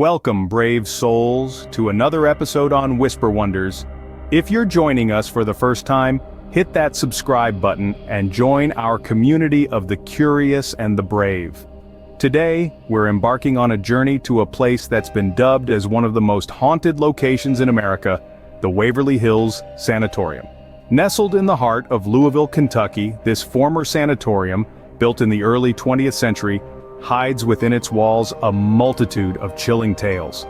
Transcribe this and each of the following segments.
Welcome, brave souls, to another episode on Whisper Wonders. If you're joining us for the first time, hit that subscribe button and join our community of the curious and the brave. Today, we're embarking on a journey to a place that's been dubbed as one of the most haunted locations in America, the Waverly Hills Sanatorium. Nestled in the heart of Louisville, Kentucky, this former sanatorium, built in the early 20th century, hides within its walls a multitude of chilling tales.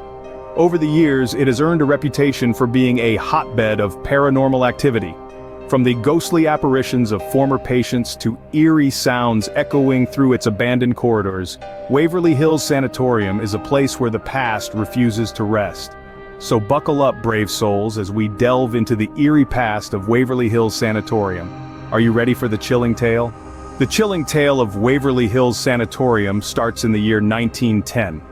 Over the years, it has earned a reputation for being a hotbed of paranormal activity. From the ghostly apparitions of former patients to eerie sounds echoing through its abandoned corridors, Waverly Hills Sanatorium is a place where the past refuses to rest. So buckle up, brave souls, as we delve into the eerie past of Waverly Hills Sanatorium. Are you ready for the chilling tale? The chilling tale of Waverly Hills Sanatorium starts in the year 1910.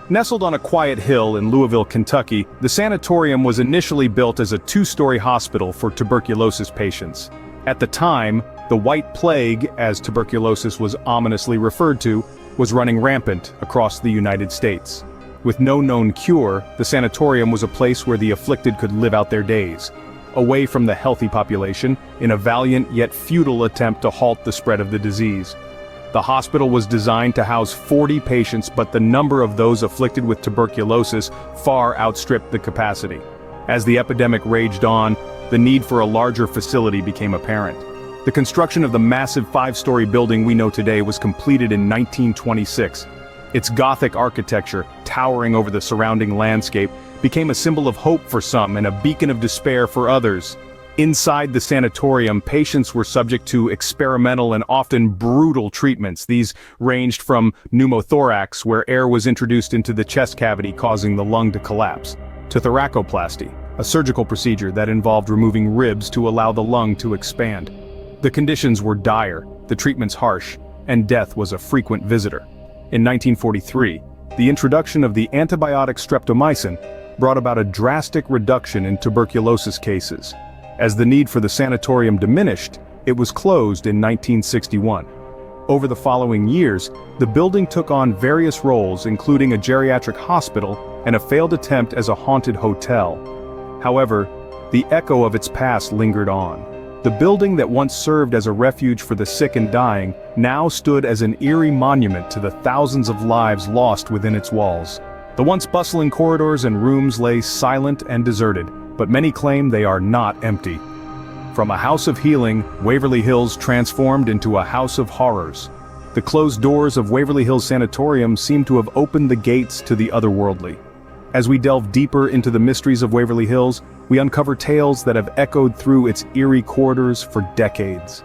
Nestled on a quiet hill in Louisville, Kentucky, the sanatorium was initially built as a two-story hospital for tuberculosis patients. At the time, the White Plague, as tuberculosis was ominously referred to, was running rampant across the United States. With no known cure, the sanatorium was a place where the afflicted could live out their days, away from the healthy population, in a valiant yet futile attempt to halt the spread of the disease. The hospital was designed to house 40 patients, but the number of those afflicted with tuberculosis far outstripped the capacity. As the epidemic raged on, the need for a larger facility became apparent. The construction of the massive 5-story building we know today was completed in 1926. Its Gothic architecture, towering over the surrounding landscape, became a symbol of hope for some and a beacon of despair for others. Inside the sanatorium, patients were subject to experimental and often brutal treatments. These ranged from pneumothorax, where air was introduced into the chest cavity causing the lung to collapse, to thoracoplasty, a surgical procedure that involved removing ribs to allow the lung to expand. The conditions were dire, the treatments harsh, and death was a frequent visitor. In 1943, the introduction of the antibiotic streptomycin brought about a drastic reduction in tuberculosis cases. As the need for the sanatorium diminished, it was closed in 1961. Over the following years, the building took on various roles, including a geriatric hospital and a failed attempt as a haunted hotel. However, the echo of its past lingered on. The building that once served as a refuge for the sick and dying now stood as an eerie monument to the thousands of lives lost within its walls. The once bustling corridors and rooms lay silent and deserted, but many claim they are not empty. From a house of healing, Waverly Hills transformed into a house of horrors. The closed doors of Waverly Hills Sanatorium seem to have opened the gates to the otherworldly. As we delve deeper into the mysteries of Waverly Hills, we uncover tales that have echoed through its eerie corridors for decades.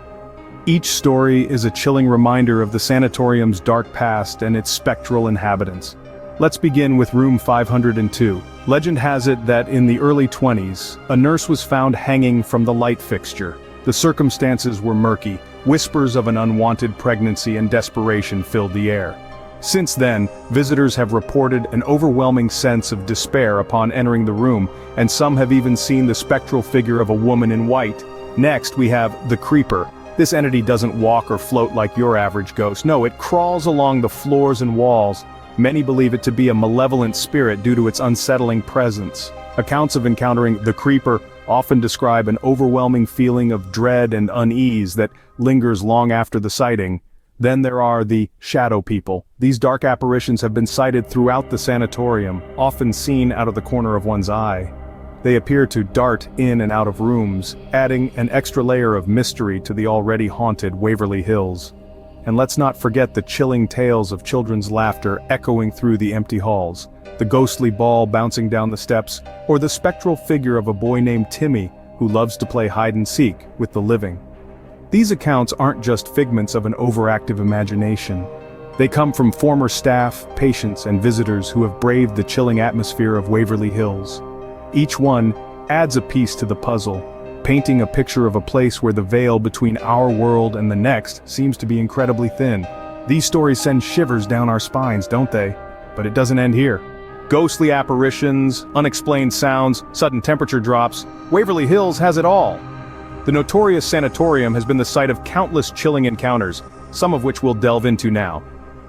Each story is a chilling reminder of the sanatorium's dark past and its spectral inhabitants. Let's begin with room 502. Legend has it that in the early 20s, a nurse was found hanging from the light fixture. The circumstances were murky. Whispers of an unwanted pregnancy and desperation filled the air. Since then, visitors have reported an overwhelming sense of despair upon entering the room, and some have even seen the spectral figure of a woman in white. Next, we have the Creeper. This entity doesn't walk or float like your average ghost. No, it crawls along the floors and walls. Many believe it to be a malevolent spirit due to its unsettling presence. Accounts of encountering the Creeper often describe an overwhelming feeling of dread and unease that lingers long after the sighting. Then there are the shadow people. These dark apparitions have been sighted throughout the sanatorium, often seen out of the corner of one's eye. They appear to dart in and out of rooms, adding an extra layer of mystery to the already haunted Waverly Hills. And let's not forget the chilling tales of children's laughter echoing through the empty halls, the ghostly ball bouncing down the steps, or the spectral figure of a boy named Timmy who loves to play hide-and-seek with the living. These accounts aren't just figments of an overactive imagination. They come from former staff, patients, and visitors who have braved the chilling atmosphere of Waverly Hills. Each one adds a piece to the puzzle, painting a picture of a place where the veil between our world and the next seems to be incredibly thin. These stories send shivers down our spines, don't they? But it doesn't end here. Ghostly apparitions, unexplained sounds, sudden temperature drops, Waverly Hills has it all. The notorious sanatorium has been the site of countless chilling encounters, some of which we'll delve into now.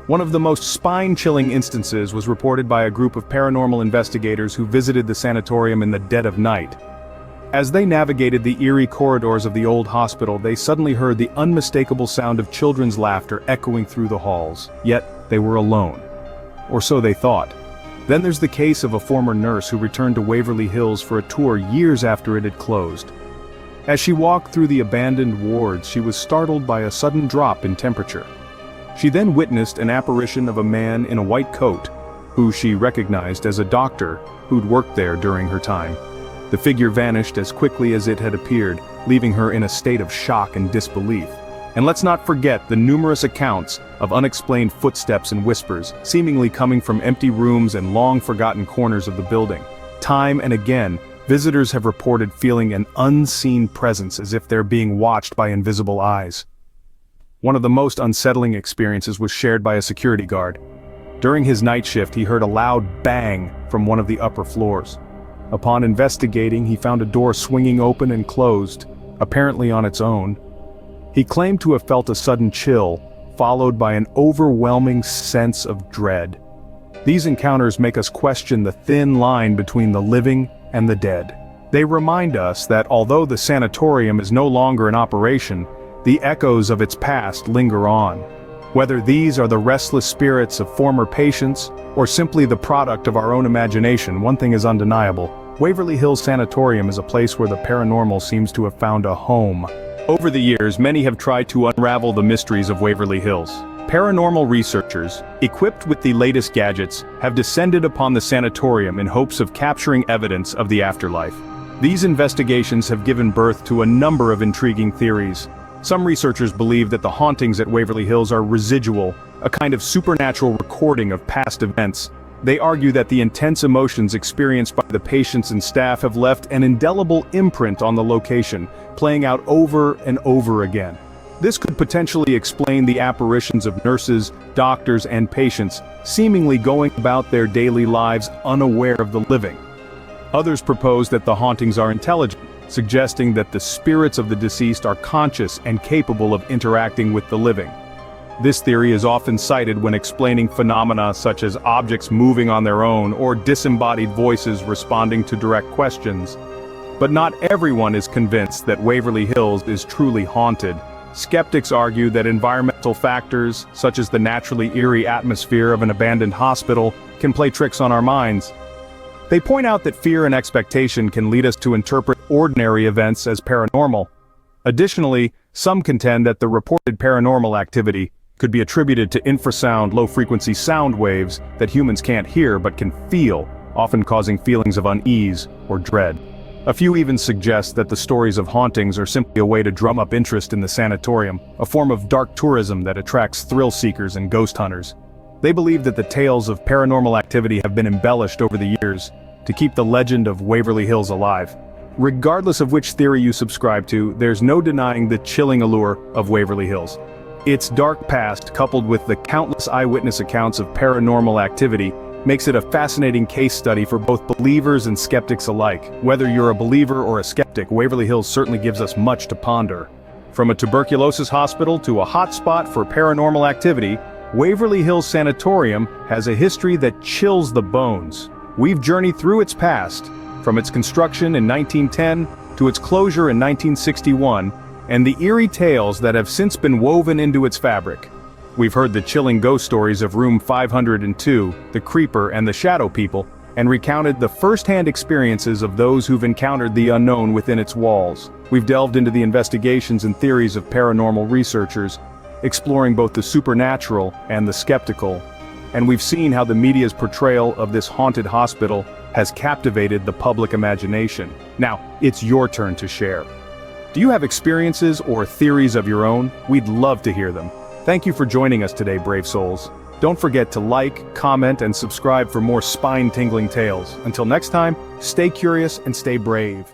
One of the most spine-chilling instances was reported by a group of paranormal investigators who visited the sanatorium in the dead of night. As they navigated the eerie corridors of the old hospital, they suddenly heard the unmistakable sound of children's laughter echoing through the halls. Yet, they were alone. Or so they thought. Then there's the case of a former nurse who returned to Waverly Hills for a tour years after it had closed. As she walked through the abandoned wards, she was startled by a sudden drop in temperature. She then witnessed an apparition of a man in a white coat, who she recognized as a doctor who'd worked there during her time. The figure vanished as quickly as it had appeared, leaving her in a state of shock and disbelief. And let's not forget the numerous accounts of unexplained footsteps and whispers, seemingly coming from empty rooms and long-forgotten corners of the building. Time and again, visitors have reported feeling an unseen presence as if they're being watched by invisible eyes. One of the most unsettling experiences was shared by a security guard. During his night shift, he heard a loud bang from one of the upper floors. Upon investigating, he found a door swinging open and closed, apparently on its own. He claimed to have felt a sudden chill, followed by an overwhelming sense of dread. These encounters make us question the thin line between the living and the dead. They remind us that although the sanatorium is no longer in operation, the echoes of its past linger on. Whether these are the restless spirits of former patients, or simply the product of our own imagination, one thing is undeniable. Waverly Hills Sanatorium is a place where the paranormal seems to have found a home. Over the years, many have tried to unravel the mysteries of Waverly Hills. Paranormal researchers, equipped with the latest gadgets, have descended upon the sanatorium in hopes of capturing evidence of the afterlife. These investigations have given birth to a number of intriguing theories. Some researchers believe that the hauntings at Waverly Hills are residual, a kind of supernatural recording of past events. They argue that the intense emotions experienced by the patients and staff have left an indelible imprint on the location, playing out over and over again. This could potentially explain the apparitions of nurses, doctors, and patients, seemingly going about their daily lives unaware of the living. Others propose that the hauntings are intelligent, suggesting that the spirits of the deceased are conscious and capable of interacting with the living. This theory is often cited when explaining phenomena such as objects moving on their own or disembodied voices responding to direct questions. But not everyone is convinced that Waverly Hills is truly haunted. Skeptics argue that environmental factors, such as the naturally eerie atmosphere of an abandoned hospital, can play tricks on our minds. They point out that fear and expectation can lead us to interpret ordinary events as paranormal. Additionally, some contend that the reported paranormal activity could be attributed to infrasound, low-frequency sound waves that humans can't hear but can feel, often causing feelings of unease or dread. A few even suggest that the stories of hauntings are simply a way to drum up interest in the sanatorium, a form of dark tourism that attracts thrill seekers and ghost hunters. They believe that the tales of paranormal activity have been embellished over the years to keep the legend of Waverly Hills alive. Regardless of which theory you subscribe to, there's no denying the chilling allure of Waverly Hills. Its dark past, coupled with the countless eyewitness accounts of paranormal activity, makes it a fascinating case study for both believers and skeptics alike. Whether you're a believer or a skeptic, Waverly Hills certainly gives us much to ponder. From a tuberculosis hospital to a hotspot for paranormal activity, Waverly Hills Sanatorium has a history that chills the bones. We've journeyed through its past, from its construction in 1910 to its closure in 1961, and the eerie tales that have since been woven into its fabric. We've heard the chilling ghost stories of room 502, the Creeper, and the Shadow People, and recounted the first-hand experiences of those who've encountered the unknown within its walls. We've delved into the investigations and theories of paranormal researchers, exploring both the supernatural and the skeptical. And we've seen how the media's portrayal of this haunted hospital has captivated the public imagination. Now, it's your turn to share. Do you have experiences or theories of your own? We'd love to hear them. Thank you for joining us today, brave souls. Don't forget to like, comment, and subscribe for more spine-tingling tales. Until next time, stay curious and stay brave.